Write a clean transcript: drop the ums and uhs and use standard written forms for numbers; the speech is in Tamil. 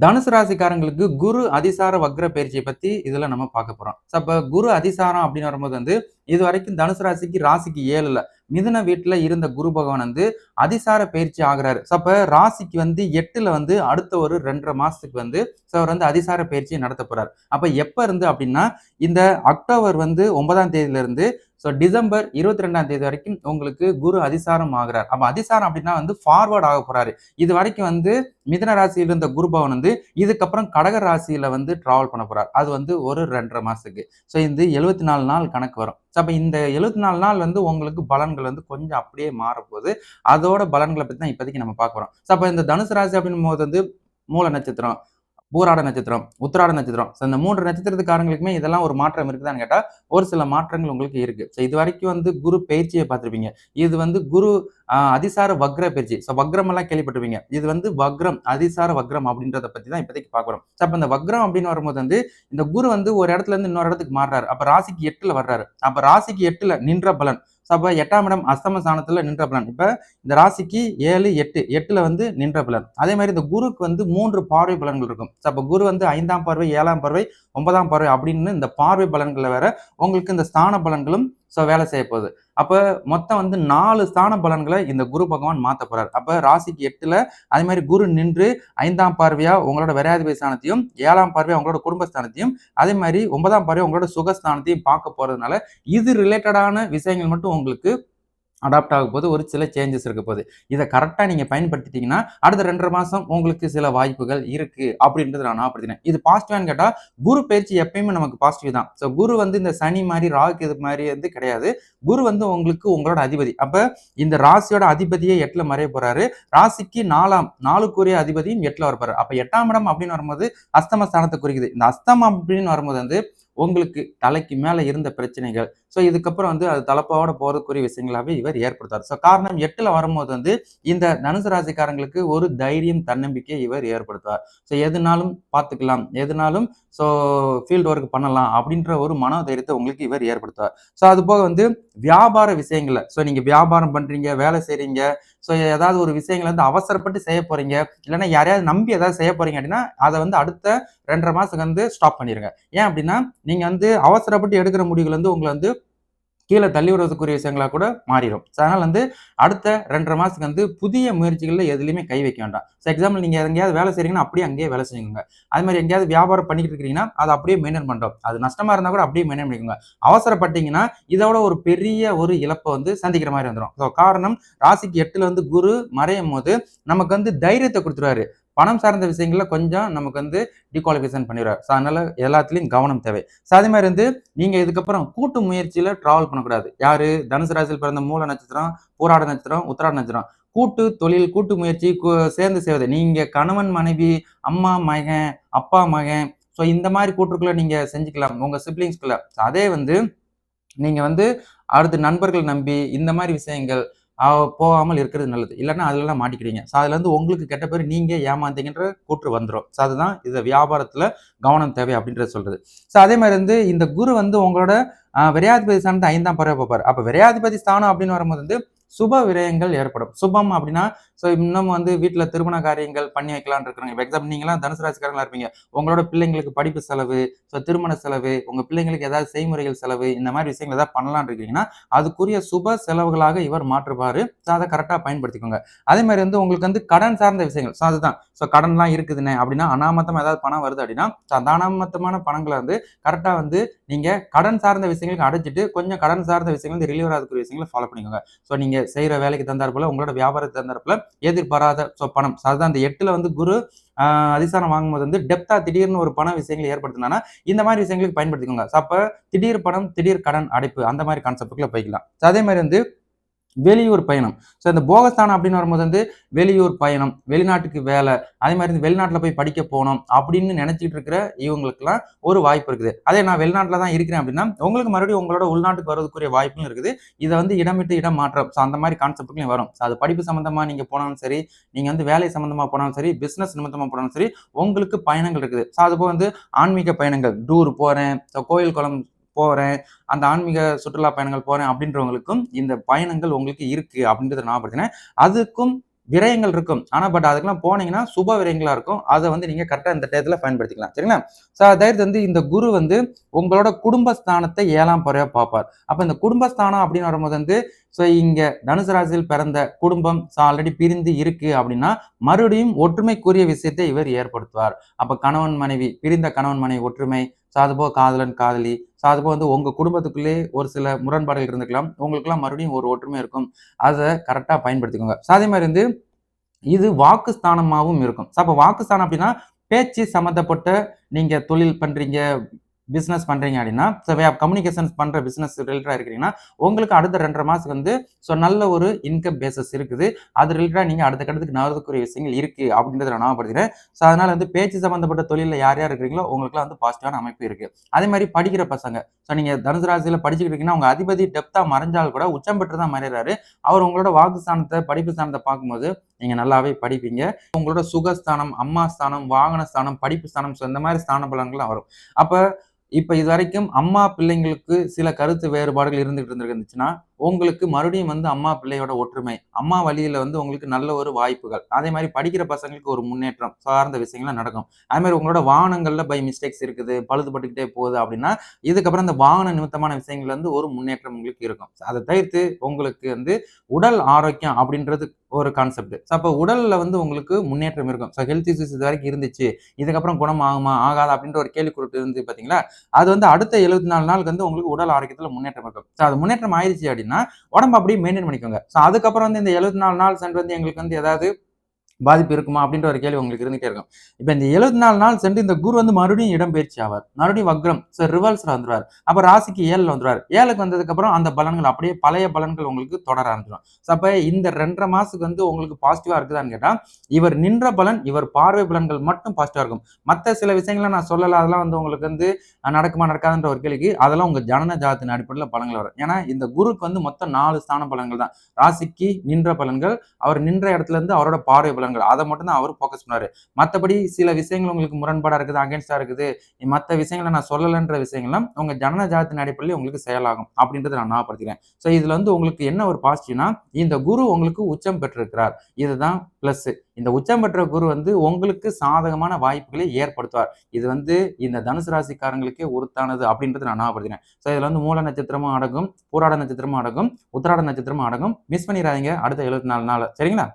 தனுசு ராசிக்காரங்களுக்கு குரு அதிசார வக்ர பயிற்சியை பத்தி இதுல நம்ம பார்க்க போறோம். அப்ப குரு அதிசாரம் அப்படின்னு வரும்போது இது வரைக்கும் தனுசு ராசிக்கு 7ல மிதுன வீட்டுல இருந்த குரு பகவான் அதிசார பயிற்சி ஆகுறாரு. அப்ப ராசிக்கு 8ல அடுத்த ஒரு 2.5 மாசத்துக்கு அவர் அதிசார பயிற்சியை நடத்த போறாரு. அப்ப எப்ப இருந்து அப்படின்னா இந்த அக்டோபர் 9ஆம் தேதியில இருந்து டிசம்பர் 22ஆம் தேதி வரைக்கும் உங்களுக்கு குரு அதிசாரம் ஆகுறார். அப்ப அதிசாரம் அப்படின்னா ஃபார்வர்ட் ஆக போறாரு. இது வரைக்கும் மிதுன ராசியில இருந்த குரு பகவான் இதுக்கப்புறம் கடக ராசியில டிராவல் பண்ண போறார். அது ஒரு 2.5 மாசத்துக்கு. இந்த 74 நாள் கணக்கு வரும். அப்ப இந்த 74 நாள் உங்களுக்கு பலன்கள் கொஞ்சம் அப்படியே மாறப்போகுது. அதோட பலன்களை பத்தி தான் இப்போதைக்கு நம்ம பார்க்க போறோம். அப்ப இந்த தனுசு ராசி அப்படின்னும் போது மூல நட்சத்திரம், பூராட நட்சத்திரம், உத்திராட நட்சத்திரம், இந்த 3 நட்சத்திரத்துக்காரங்களுக்குமே இதெல்லாம் ஒரு மாற்றம் இருக்குதான்னு கேட்டா ஒரு சில மாற்றங்கள் உங்களுக்கு இருக்கு. இது வரைக்கும் குரு பயிற்சியை பார்த்திருப்பீங்க. இது குரு அதிசார வக்ர பயிற்சி. வக்ரம் எல்லாம் கேள்விப்பட்டிருப்பீங்க. இது வக்ரம், அதிசார வக்ரம் அப்படின்றத பத்தி தான் இப்போதைக்கு பார்க்கிறோம். அப்ப இந்த வக்ரம் அப்படின்னு வரும்போது இந்த குரு ஒரு இடத்துல இருந்து இன்னொரு இடத்துக்கு மாறுறாரு. அப்ப ராசிக்கு 8ல வர்றாரு. அப்ப ராசிக்கு 8ல நின்ற பலன். அப்ப 8ஆம் இடம் அஸ்தம ஸ்தானத்துல நின்ற பலன். இப்ப இந்த ராசிக்கு 7, 8ல நின்ற பலன். அதே மாதிரி இந்த குருக்கு 3 பார்வை பலன்கள் இருக்கும். அப்ப குரு 5ஆம் பார்வை, 7ஆம் பார்வை, 9ஆம் பார்வை அப்படின்னு இந்த பார்வை பலன்களை வேற உங்களுக்கு இந்த ஸ்தான பலன்களும் வேலை செய்ய போகுது. அப்ப மொத்தம் 4 ஸ்தான பலன்களை இந்த குரு பகவான் மாத்த போறாரு. அப்ப ராசிக்கு 8ல அதே மாதிரி குரு நின்று 5ஆம் பார்வையா உங்களோட விரையாதிபதி ஸ்தானத்தையும், 7ஆம் பார்வையா உங்களோட குடும்பஸ்தானத்தையும், அதே மாதிரி 9ஆம் பார்வையா உங்களோட சுகஸ்தானத்தையும் பார்க்க போறதுனால இது ரிலேட்டடான விஷயங்கள் மட்டும் உங்களுக்கு அடாப்ட் ஆக போது ஒரு சில சேஞ்சஸ் இருக்க போகுது. இதை கரெக்டா நீங்க பயன்படுத்திட்டீங்கன்னா அடுத்த 2.5 மாசம் உங்களுக்கு சில வாய்ப்புகள் இருக்கு அப்படின்றது நான் ஞாபகப்படுத்தினேன். இது பாசிட்டிவான்னு கேட்டா குரு பயிற்சி எப்பயுமே நமக்கு பாசிட்டிவ் தான். குரு இந்த சனி மாதிரி ராகு இது மாதிரி கிடையாது. குரு உங்களுக்கு உங்களோட அதிபதி. அப்ப இந்த ராசியோட அதிபதியே 8ல மறைய போறாரு. ராசிக்கு 4க்குரிய அதிபதியும் 8ல வரப்போறாரு. அப்ப 8ஆம் இடம் அப்படின்னு வரும்போது அஸ்தம ஸ்தானத்தை குறிக்குது. இந்த அஸ்தமம் அப்படின்னு வரும்போது உங்களுக்கு தலைக்கு மேல இருந்த பிரச்சனைகள் இதுக்கப்புறம் அது தலப்பாவோட போறதுக்குரிய விஷயங்களாவே இவர் ஏற்படுத்தார். காரணம் 8ல வரும்போது இந்த தனுசு ராசிக்காரங்களுக்கு ஒரு தைரியம், தன்னம்பிக்கையை இவர் ஏற்படுத்துவார். எதுனாலும் பார்த்துக்கலாம், எதுனாலும் ஃபீல்டு ஒர்க் பண்ணலாம் அப்படின்ற ஒரு மன தைரியத்தை உங்களுக்கு இவர் ஏற்படுத்துவார். அது போக வியாபார விஷயங்கள்ல நீங்க வியாபாரம் பண்றீங்க, வேலை செய்றீங்க, ஏதாவது ஒரு விஷயங்களை அவசரப்பட்டு செய்ய போறீங்க, இல்லைன்னா யாரையாவது நம்பி ஏதாவது செய்ய போறீங்க அப்படின்னா அதை அடுத்த 2.5 மாசத்துக்கு ஸ்டாப் பண்ணிருங்க. ஏன் அப்படின்னா நீங்க அவசரப்பட்டு எடுக்கிற முடிவுகள் உங்களை கீழே தள்ளி விடுறதுக்குரிய விஷயங்களா கூட மாறிடும். அதனால அடுத்த 2.5 மாசத்துக்கு புதிய முயற்சிகள்ல எதுலையுமே கை வைக்க வேண்டாம். எக்ஸாம்பிள் நீங்க எங்கேயாவது வேலை செய்றீங்கன்னா அப்படியே அங்கேயே வேலை செய்யுங்க. அது மாதிரி எங்கேயாவது வியாபாரம் பண்ணிட்டு இருக்கீங்கன்னா அதை அப்படியே மெயின்டைன் பண்றோம். அது நஷ்டமா இருந்தா கூட அப்படியே மெயின்டைன் பண்ணிக்கோங்க. அவசரப்பட்டீங்கன்னா இதோட ஒரு பெரிய ஒரு இழப்பை சந்திக்கிற மாதிரி வந்துடும். காரணம் ராசிக்கு 8ல குரு மறையும் போது நமக்கு தைரியத்தை கொடுத்துருவாரு. பணம் சார்ந்த விஷயங்கள்ல கொஞ்சம் நமக்கு டிகுவாலிஃபிகேஷன் பண்ணிடுறாரு. அதனால எல்லாத்துலயும் கவனம் தேவை. அதே மாதிரி நீங்க இதுக்கப்புறம் கூட்டு முயற்சியில டிராவல் பண்ணக்கூடாது. யாரு தனுசு ராசியில் பிறந்த மூல நட்சத்திரம், பூராட நட்சத்திரம், உத்திராட நட்சத்திரம் கூட்டு தொழில், கூட்டு முயற்சி சேர்ந்து செய்வது. நீங்க கணவன் மனைவி, அம்மா மகன், அப்பா மகன் இந்த மாதிரி கூட்டுக்குள்ள நீங்க செஞ்சுக்கலாம் உங்க சிப்ளிங்ஸ்குள்ள. அதே நீங்க அடுத்து நண்பர்கள் நம்பி இந்த மாதிரி விஷயங்கள் போகாமல் இருக்கிறது நல்லது. இல்லைன்னா அதுலலாம் மாட்டிக்கிறீங்க. அதுல உங்களுக்கு கெட்ட பேர், நீங்க ஏமாந்தீங்கன்ற கூற்று வந்துடும். அதுதான் இது வியாபாரத்துல கவனம் தேவை அப்படின்றத சொல்றது. அதே மாதிரி இந்த குரு உங்களோட விரையாதிபதி ஸ்தானத்தை 5ஆம் பார்வை பார்ப்பாரு. அப்ப விரையாதிபதி ஸ்தானம் அப்படின்னு வரும்போது சுப விரயங்கள் ஏற்படும். சுபம் அப்படின்னா இன்னும் வீட்டுல திருமண காரியங்கள் பண்ணி வைக்கலாம்னு இருக்கிறாங்க. எக்ஸாம்பிள் நீங்களாம் தனுசு ராசிக்காரங்களா இருப்பீங்க. உங்களோட பிள்ளைங்களுக்கு படிப்பு செலவு, திருமண செலவு, உங்க பிள்ளைங்களுக்கு ஏதாவது செய்முறைகள் செலவு, இந்த மாதிரி விஷயங்கள் ஏதாவது பண்ணலாம்னு இருக்கீங்கன்னா அதுக்குரிய சுப செலவுகளாக இவர் மாற்றுவாரு. அதை கரெக்டா பயன்படுத்திக்கோங்க. அதே மாதிரி உங்களுக்கு கடன் சார்ந்த விஷயங்கள் அதுதான். கடன்லாம் இருக்குதுன்னு அப்படின்னா அனாமத்தமா ஏதாவது பணம் வருது அப்படின்னா அந்த அனாமத்தமான பணங்களை கரெக்டா நீங்க கடன் சார்ந்த விஷயங்களுக்கு அடைச்சிட்டு கொஞ்சம் கடன் சார்ந்த விஷயங்கள் ரிலீவ் ஆகக்கூடிய விஷயங்களை ஃபாலோ பண்ணிக்கோங்க. நீங்க செய்யற வேலைக்கு தந்தார் போல உங்களோட வியாபாரத்துக்கு தந்தார் போல எதிர்பாராத பணம். அதுதான் அந்த 8ல குரு அதிசாரம் வாங்கும்போது டெப்தா திடீர்னு ஒரு பண விஷயங்களை ஏற்படுத்தினா இந்த மாதிரி விஷயங்களுக்கு பயன்படுத்திக்கோங்க. அப்ப திடீர் பணம், திடீர் கடன் அடைப்பு அந்த மாதிரி கான்செப்டுக்குள்ள போய்க்கலாம். அதே மாதிரி வெளியூர் பயணம். இந்த போகஸ்தானம் அப்படின்னு வரும்போது வெளியூர் பயணம், வெளிநாட்டுக்கு வேலை, அதே மாதிரி வெளிநாட்டுல போய் படிக்க போகணும் அப்படின்னு நினைச்சிட்டு இருக்கிற இவங்களுக்குலாம் ஒரு வாய்ப்பு இருக்குது. அதே நான் வெளிநாட்டுல தான் இருக்கிறேன் அப்படின்னா உங்களுக்கு மறுபடியும் உங்களோட உள்நாட்டுக்கு வரதுக்குரிய வாய்ப்பும் இருக்குது. இதை இடமிட்டு இடம் மாற்றம் அந்த மாதிரி கான்செப்டுக்கும் வரும். அது படிப்பு சம்பந்தமா நீங்க போனாலும் சரி, நீங்க வேலை சம்பந்தமா போனாலும் சரி, பிசினஸ் நிமித்தமா போனாலும் சரி, உங்களுக்கு பயணங்கள் இருக்குது. அதுபோக ஆன்மீக பயணங்கள், டூர் போறேன், கோயில் குளம் போறேன், அந்த ஆன்மீக சுற்றுலா பயணங்கள் போறேன் அப்படின்றவங்களுக்கும் இந்த பயணங்கள் உங்களுக்கு இருக்கு அப்படின்றத ஞாபகப்படுத்தினேன். அதுக்கும் விரயங்கள் இருக்கும். ஆனா அதுக்கெல்லாம் போனீங்கன்னா சுப விரயங்களா இருக்கும். அத வந்து நீங்க கரெக்ட்டா இந்த டயத்துல பயன்படுத்திக்கலாம். சரிங்களா? அதாவது வந்து இந்த குரு வந்து உங்களோட குடும்பஸ்தானத்தை 7ஆம் பார்வையா பார்ப்பார். அப்ப இந்த குடும்பஸ்தானம் அப்படின்னு வரும்போது வந்து இங்க தனுசு ராசியில் பிறந்த குடும்பம் ஆல்ரெடி பிரிந்து இருக்கு அப்படின்னா, மறுபடியும் ஒற்றுமைக்குரிய விஷயத்தை இவர் ஏற்படுத்துவார். அப்ப கணவன் மனைவி பிரிந்த கணவன் மனைவி ஒற்றுமை, அதுபோக காதலன் காதலி, அதுபோக வந்து உங்க குடும்பத்துக்குள்ளேயே ஒரு சில முரண்பாடுகள் இருந்துக்கலாம். உங்களுக்கெல்லாம் மறுபடியும் ஒரு ஒற்றுமை இருக்கும். அத கரெக்ட்டா பயன்படுத்திக்கோங்க. அதே மாரி வந்து இது வாக்குஸ்தானமாவும் இருக்கும். அப்ப வாக்குஸ்தானம் அப்படின்னா, பேச்சு சம்மந்தப்பட்ட நீங்க தொழில் பண்றீங்க, பிசினஸ் பண்றீங்க அப்படின்னா, வே ஆஃப் கம்யூனிகேஷன்ஸ் பண்ற பிசினஸ் ரிலேட்டடா இருக்கிறீங்கன்னா, உங்களுக்கு அடுத்த 2 1/2 மாசத்துக்கு வந்து நல்ல ஒரு இன்கம் பேசஸ் இருக்குது. அது ரிலேட்டடா நீங்க அடுத்த கட்டத்துக்கு நகரக்கூடிய விஷயங்கள் இருக்கு அப்படின்றத நான் ஞாபகப்படுத்துறேன். அதனால வந்து பேச்சு சம்மந்தப்பட்ட தொழில்ல யார் யார் இருக்கிறீங்களோ, உங்களுக்கெல்லாம் வந்து பாசிட்டிவான அமைப்பு இருக்கு. அதே மாரி படிக்கிற பசங்க, நீங்க தனுசு ராசியில படிச்சுக்கிட்டு இருக்கீங்கன்னா, உங்க அதிபதி டெப்த்தா மறைஞ்சால் கூட உச்சம் பெற்று தான் மறையறாரு. அவர் உங்களோட வாக்கு ஸ்தானத்த, படிப்பு ஸ்தானத்த பார்க்கும்போது, நீங்க நல்லாவே படிப்பீங்க. உங்களோட சுகஸ்தானம், அம்மா ஸ்தானம், வாகன ஸ்தானம், படிப்பு ஸ்தானம் இந்த மாரி ஸ்தான பலன்கள்லாம் வரும். அப்ப இப்ப இதுவரைக்கும் அம்மா, பிள்ளைங்களுக்கு சில கருத்து வேறுபாடுகள் இருந்துகிட்டு இருந்துச்சுன்னா, உங்களுக்கு மறுபடியும் வந்து அம்மா, பிள்ளையோட ஒற்றுமை, அம்மா வழியில வந்து உங்களுக்கு நல்ல ஒரு வாய்ப்புகள். அதே மாரி படிக்கிற பசங்களுக்கு ஒரு முன்னேற்றம் சார்ந்த விஷயங்கள்லாம் நடக்கும். அதே மாரி உங்களோட வாகனங்கள்ல பை மிஸ்டேக்ஸ் இருக்குது, பழுதுபட்டுக்கிட்டே போகுது அப்படின்னா, இதுக்கப்புறம் இந்த வாகன நிமித்தமான விஷயங்கள்ல வந்து ஒரு முன்னேற்றம் உங்களுக்கு இருக்கும். அத தவிர்த்து உங்களுக்கு வந்து உடல் ஆரோக்கியம் அப்படின்றது ஒரு கான்செப்ட். அப்ப உடல்ல வந்து உங்களுக்கு முன்னேற்றம் இருக்கும். ஹெல்த் இஷ்யூஸ் இதுவரைக்கும் இருந்துச்சு. இதுக்கப்புறம் குணம் ஆகுமா? ஆகாதா? அப்படின்ற ஒரு கேள்விக்குறிட்டு இருந்து பார்த்தீங்களா? அது வந்து அடுத்த 74 நாளுக்கு வந்து உங்களுக்கு உடல் ஆரோக்கியத்துல முன்னேற்றம் இருக்கும். அது முன்னேற்றம் ஆயிருச்சு அப்படின்னா, உடம்ப அப்படியே மெயின்டெயின் பண்ணிக்கோங்க. அதுக்கப்புறம் வந்து இந்த 74 நாள் சென்று வந்து எங்களுக்கு வந்து ஏதாவது பாதிப்பு இருக்குமா? அப்படின்ற ஒரு கேள்வி உங்களுக்கு இருந்துட்டே இருக்கும். இப்ப இந்த 74 நாள் சென்று இந்த குரு வந்து மறுபடியும் இடம்பெயர்ச்சி ஆவார். மறுபடியும் வக்ரம். ரிவர்ஸ்ல வந்துருவாரு. அப்ப ராசிக்கு 7ல வந்துருவாரு. 7க்கு வந்ததுக்கு அப்புறம் அந்த பலன்கள் அப்படியே பழைய பலன்கள் உங்களுக்கு தொடர ஆரம்பிச்சுரும். அப்ப இந்த 2 1/2 மாசத்துக்கு வந்து உங்களுக்கு பாசிட்டிவா இருக்குதான்னு கேட்டா, இவர் நின்ற பலன், இவர் பார்வை பலன்கள் மட்டும் பாசிட்டிவா இருக்கும். மத்த சில விஷயங்கள நான் சொல்லல. அதெல்லாம் வந்து உங்களுக்கு வந்து நடக்குமா? நடக்காதுன்ற ஒரு கேள்விக்கு, அதெல்லாம் உங்க ஜனன ஜாதகத்தின் அடிப்படையில பலன்கள் வரும். ஏன்னா இந்த குருக்கு வந்து மொத்தம் 4 ஸ்தான பலன்கள் தான். ராசிக்கு நின்ற பலன்கள், அவர் நின்ற இடத்துல இருந்து அவரோட பார்வை பலன்கள். அத மட்டும் தான் அவரு ஃபோக்கஸ் பண்ணுவாரு. மத்தபடி சில விஷயங்கள் உங்களுக்கு முரண்பாடா இருக்குது, அகைன்ஸ்டா இருக்குது. மத்த விஷயங்கள நான் சொல்லலன்ற விஷயங்கள்லாம் உங்க ஜனன ஜாதகத்தின் அடிப்படையில உங்களுக்கு செயலாகும். அப்படின்றத நான் ஞாபகப்படுத்திக்கிறேன். இதுல வந்து உங்களுக்கு என்ன ஒரு பாசிட்டிவ்னா, இந்த குரு உங்களுக்கு உச்சம் பெற்றிருக்கிறார். இதுதான் பிளஸ். இந்த உச்சம் பெற்ற குரு வந்து உங்களுக்கு சாதகமான வாய்ப்புகளை ஏற்படுத்துவார். இது வந்து இந்த தனுசு ராசிக்காரங்களுக்கே உரித்தானது அப்படின்றத நான் ஞாபகப்படுத்தினேன். இதுல வந்து மூல நட்சத்திரமும் அடங்கும், பூராட நட்சத்திரமும் அடங்கும், உத்திராட நட்சத்திரமும் அடங்கும். மிஸ் பண்ணிடாதீங்க அடுத்த 74 நாள். சரிங்களா?